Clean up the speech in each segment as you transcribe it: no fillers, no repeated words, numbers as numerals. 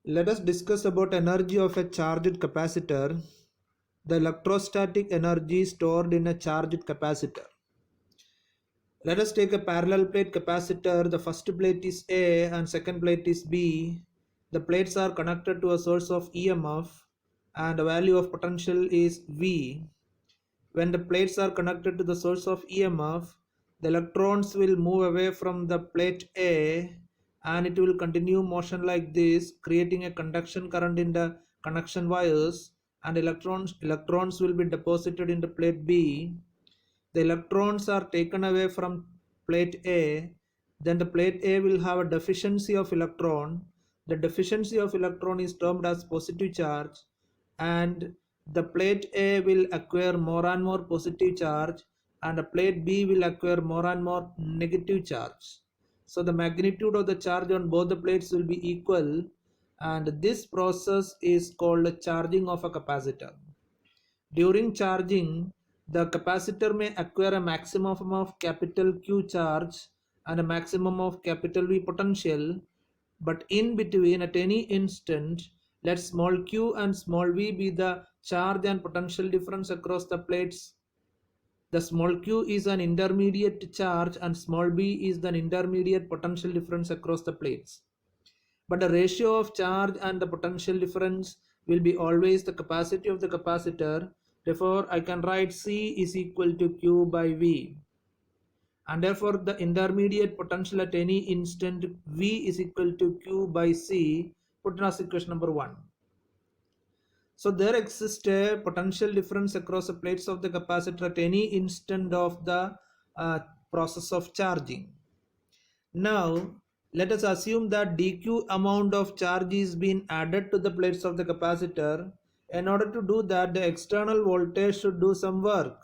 Let us discuss about energy of a charged capacitor, the electrostatic energy stored in a charged capacitor. Let us take a parallel plate capacitor. The first plate is A and second plate is B. The plates are connected to a source of EMF and the value of potential is V. When the plates are connected to the source of EMF, the electrons will move away from the plate A and it will continue motion like this, creating a conduction current in the connection wires, and electrons will be deposited in the plate B. The electrons are taken away from plate A, then the plate A will have a deficiency of electron. The deficiency of electron is termed as positive charge, and the plate A will acquire more and more positive charge, and the plate B will acquire more and more negative charge. So the magnitude of the charge on both the plates will be equal, and this process is called charging of a capacitor. During charging, the capacitor may acquire a maximum of capital Q charge and a maximum of capital V potential, but in between at any instant, let small q and small v be the charge and potential difference across the plates. The small q is an intermediate charge and small b is the intermediate potential difference across the plates. But the ratio of charge and the potential difference will be always the capacity of the capacitor. Therefore, I can write C is equal to Q by V. And therefore, the intermediate potential at any instant V is equal to Q by C, put in as equation number 1. So there exists a potential difference across the plates of the capacitor at any instant of the process of charging. Now, let us assume that dq amount of charge is being added to the plates of the capacitor. In order to do that, the external voltage should do some work.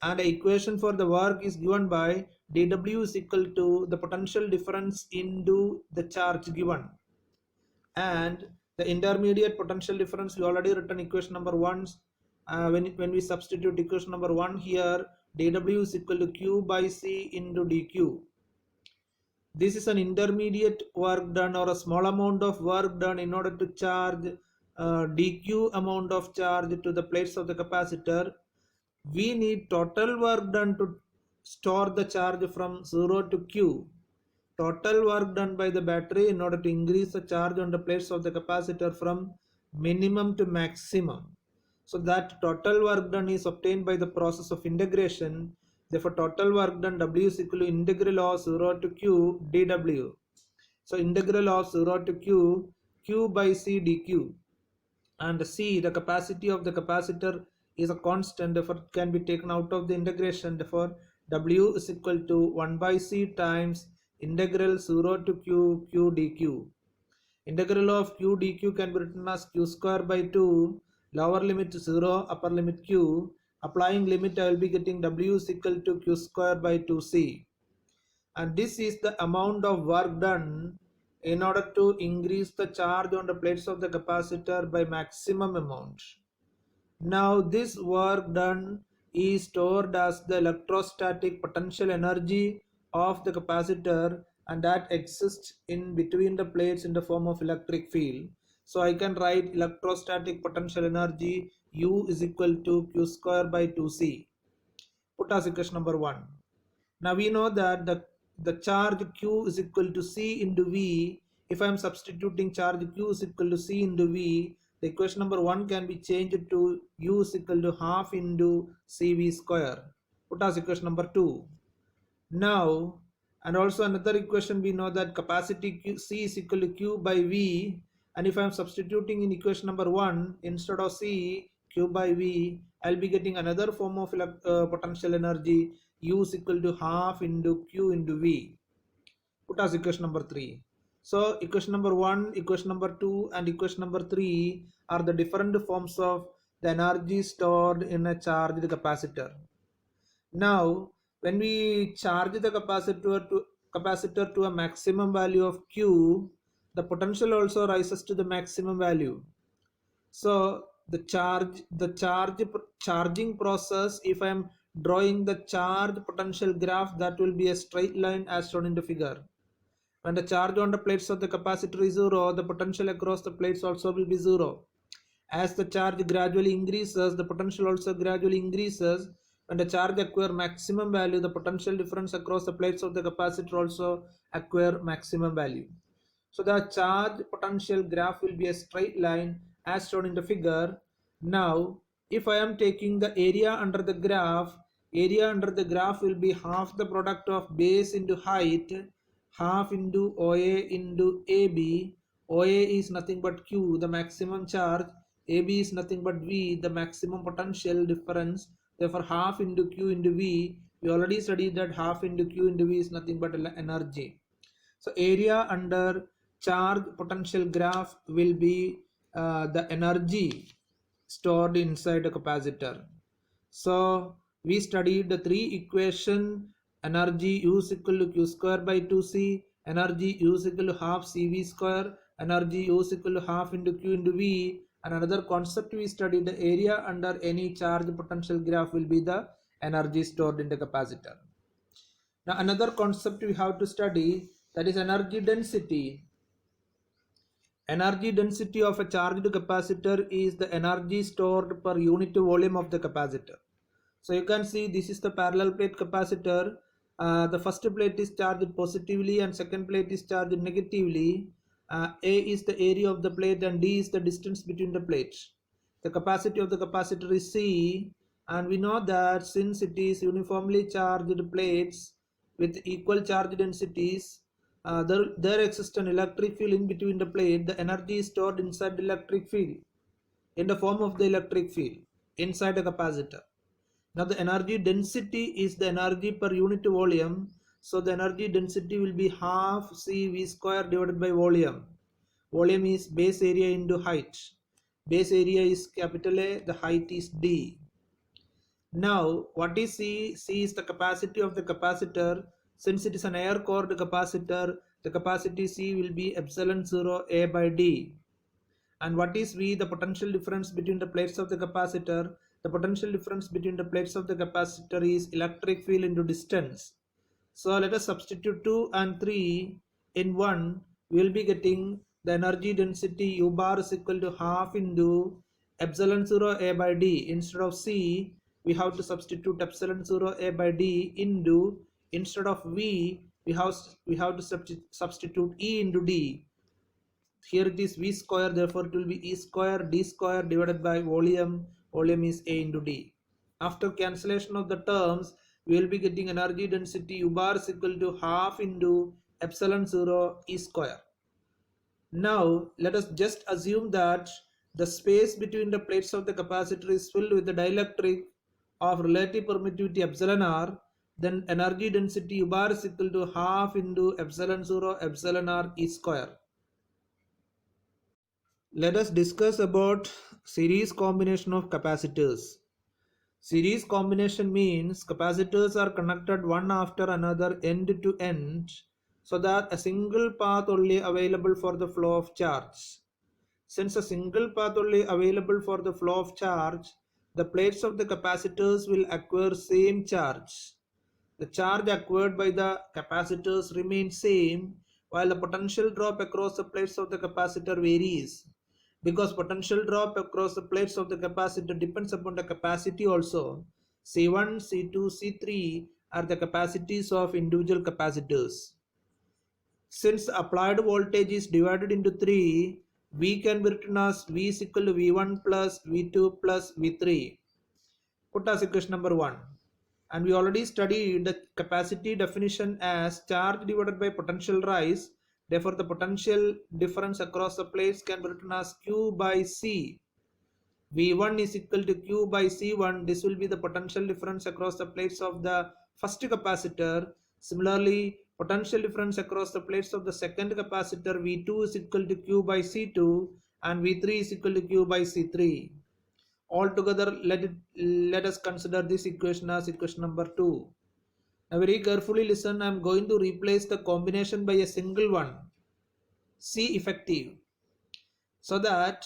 And the equation for the work is given by dw is equal to the potential difference into the charge given. And the intermediate potential difference, we already written equation number 1. When we substitute equation number 1 here, dw is equal to q by c into dq. This is an intermediate work done or a small amount of work done in order to charge dq amount of charge to the plates of the capacitor. We need total work done to store the charge from 0 to q. Total work done by the battery in order to increase the charge on the plates of the capacitor from minimum to maximum. So that total work done is obtained by the process of integration. Therefore, total work done W is equal to integral of 0 to Q dW. So integral of 0 to Q, Q by C dQ. And C, the capacity of the capacitor, is a constant, therefore it can be taken out of the integration. Therefore, W is equal to 1 by C times integral 0 to Q, Q dQ. Integral of Q dQ can be written as Q square by 2, lower limit 0, upper limit Q. Applying limit, I will be getting W is equal to Q square by 2C. And this is the amount of work done in order to increase the charge on the plates of the capacitor by maximum amount. Now this work done is stored as the electrostatic potential energy of the capacitor, and that exists in between the plates in the form of electric field. So I can write electrostatic potential energy U is equal to Q square by 2C. Put as equation number 1. Now we know that the charge Q is equal to C into V. If I am substituting charge Q is equal to C into V, the equation number 1 can be changed to U is equal to half into CV square. Put as equation number 2. Now, and also another equation, we know that capacity Q, C is equal to Q by V. And if I am substituting in equation number 1, instead of C, Q by V, I will be getting another form of potential energy, U is equal to half into Q into V. Put as equation number 3. So equation number 1, equation number 2 and equation number 3 are the different forms of the energy stored in a charged capacitor. Now when we charge the capacitor to a maximum value of Q, the potential also rises to the maximum value. So the charging process, if I am drawing the charge potential graph, that will be a straight line as shown in the figure. When the charge on the plates of the capacitor is 0, the potential across the plates also will be 0. As the charge gradually increases, the potential also gradually increases. When the charge acquire maximum value, the potential difference across the plates of the capacitor also acquire maximum value. So the charge potential graph will be a straight line as shown in the figure. Now, if I am taking the area under the graph will be half the product of base into height, half into OA into AB. OA is nothing but Q, the maximum charge. AB is nothing but V, the maximum potential difference. Therefore, half into Q into V. We already studied that half into Q into V is nothing but energy. So area under charge potential graph will be the energy stored inside a capacitor. So we studied the three equation: energy U is equal to Q square by 2C, energy U is equal to half CV square, energy U is equal to half into Q into V. And another concept we studied, the area under any charge potential graph will be the energy stored in the capacitor. Now another concept we have to study, that is energy density. Energy density of a charged capacitor is the energy stored per unit volume of the capacitor. So you can see this is the parallel plate capacitor. The first plate is charged positively and second plate is charged negatively. A is the area of the plate and D is the distance between the plates. The capacity of the capacitor is C, and we know that since it is uniformly charged plates with equal charge densities, there exists an electric field in between the plate. The energy is stored inside the electric field in the form of the electric field inside a capacitor. Now the energy density is the energy per unit volume. So the energy density will be half CV square divided by volume. Volume is base area into height. Base area is capital A, the height is D. Now what is C? C is the capacity of the capacitor. Since it is an air cored capacitor, the capacity C will be epsilon 0 A by D. And what is V? The potential difference between the plates of the capacitor. The potential difference between the plates of the capacitor is electric field into distance. So let us substitute 2 and 3 in 1. We will be getting the energy density U bar is equal to half into epsilon 0 A by D. Instead of C, we have to substitute epsilon 0 A by D into, instead of V, we have to substitute E into D. Here it is V square, therefore it will be E square D square divided by volume. Volume is A into D. After cancellation of the terms, we will be getting energy density U bar is equal to half into epsilon 0 E square. Now let us just assume that the space between the plates of the capacitor is filled with the dielectric of relative permittivity epsilon r. Then energy density U bar is equal to half into epsilon 0 epsilon r E square. Let us discuss about series combination of capacitors. Series combination means capacitors are connected one after another end to end so that a single path only available for the flow of charge. Since a single path only available for the flow of charge, the plates of the capacitors will acquire same charge. The charge acquired by the capacitors remains same while the potential drop across the plates of the capacitor varies. Because potential drop across the plates of the capacitor depends upon the capacity also. C1, C2, C3 are the capacities of individual capacitors. Since the applied voltage is divided into 3, V can be written as V is equal to V1 plus V2 plus V3. Put as equation number 1. And we already studied the capacity definition as charge divided by potential rise. Therefore, the potential difference across the plates can be written as Q by C. V1 is equal to Q by C1. This will be the potential difference across the plates of the first capacitor. Similarly, potential difference across the plates of the second capacitor V2 is equal to Q by C2 and V3 is equal to Q by C3. Altogether, let us consider this equation as equation number 2. Now very carefully listen, I am going to replace the combination by a single one, C effective, so that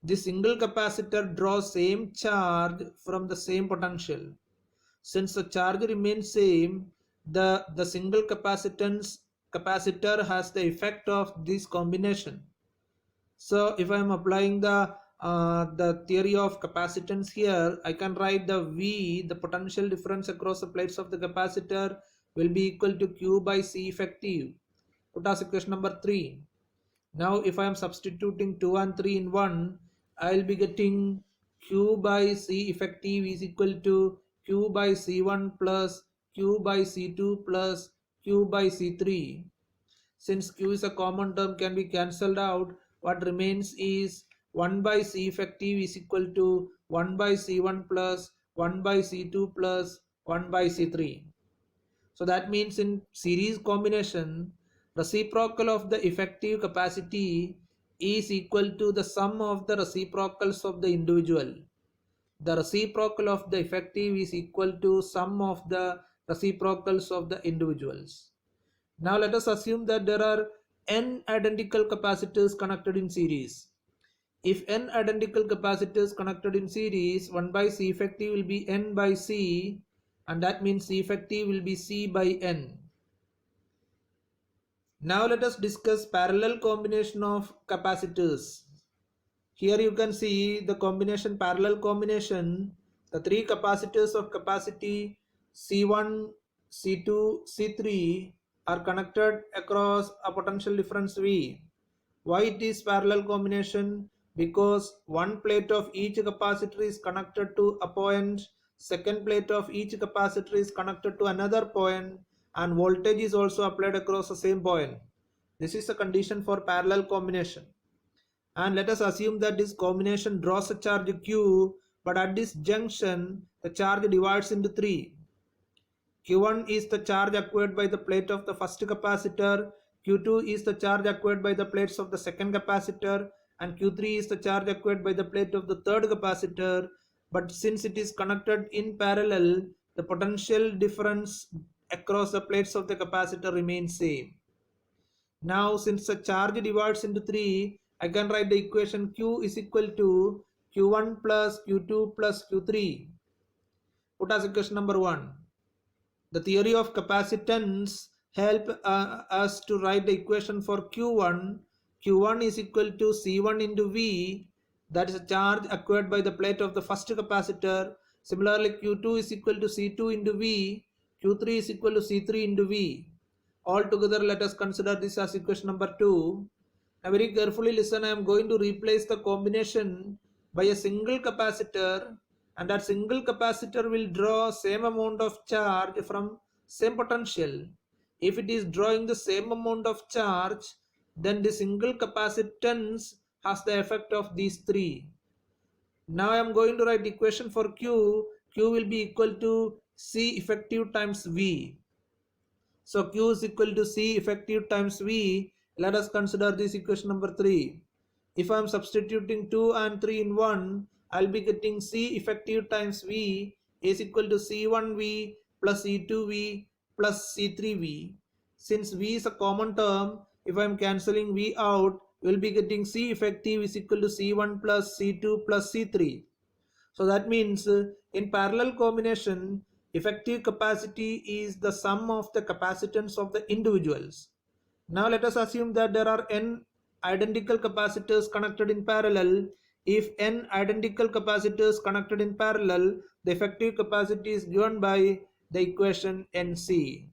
the single capacitor draws same charge from the same potential. Since the charge remains same, the single capacitance capacitor has the effect of this combination. So if I am applying the theory of capacitance here, I can write the V, the potential difference across the plates of the capacitor, will be equal to Q by C effective. Put as equation number 3. Now if I am substituting 2 and 3 in 1, I will be getting Q by C effective is equal to Q by C1 plus Q by C2 plus Q by C3. Since Q is a common term, can be cancelled out. What remains is 1 by C effective is equal to 1 by C1 plus 1 by C2 plus 1 by C3. So that means in series combination, reciprocal of the effective capacity is equal to the sum of the reciprocals of the individual. The reciprocal of the effective is equal to sum of the reciprocals of the individuals. Now let us assume that there are n identical capacitors connected in series. If n identical capacitors connected in series, 1 by C effective will be n by C, and that means C effective will be C by n. Now let us discuss parallel combination of capacitors. Here you can see the combination, parallel combination. The three capacitors of capacity C1, C2, C3 are connected across a potential difference V. Why it is parallel combination? Because one plate of each capacitor is connected to a point, second plate of each capacitor is connected to another point, and voltage is also applied across the same point. This is a condition for parallel combination. And let us assume that this combination draws a charge Q, but at this junction the charge divides into 3. Q1 is the charge acquired by the plate of the first capacitor, Q2 is the charge acquired by the plates of the second capacitor, and Q3 is the charge acquired by the plate of the third capacitor. But since it is connected in parallel, the potential difference across the plates of the capacitor remains same. Now since the charge divides into 3, I can write the equation Q is equal to Q1 plus Q2 plus Q3. Put as equation number 1. The theory of capacitance help us to write the equation for Q1. Q1 is equal to C1 into V, that is a charge acquired by the plate of the first capacitor. Similarly, Q2 is equal to C2 into V, Q3 is equal to C3 into V. Altogether, let us consider this as equation number 2. Now very carefully listen, I am going to replace the combination by a single capacitor, and that single capacitor will draw same amount of charge from same potential. If it is drawing the same amount of charge, then the single capacitance has the effect of these 3. Now I am going to write the equation for Q. Q will be equal to C effective times V. So Q is equal to C effective times V. Let us consider this equation number 3. If I am substituting 2 and 3 in 1, I will be getting C effective times V is equal to C1V plus C2V plus C3V. Since V is a common term, if I am cancelling V out, we will be getting C effective is equal to C1 plus C2 plus C3. So that means in parallel combination, effective capacity is the sum of the capacitance of the individuals. Now let us assume that there are n identical capacitors connected in parallel. If n identical capacitors connected in parallel, the effective capacity is given by the equation NC.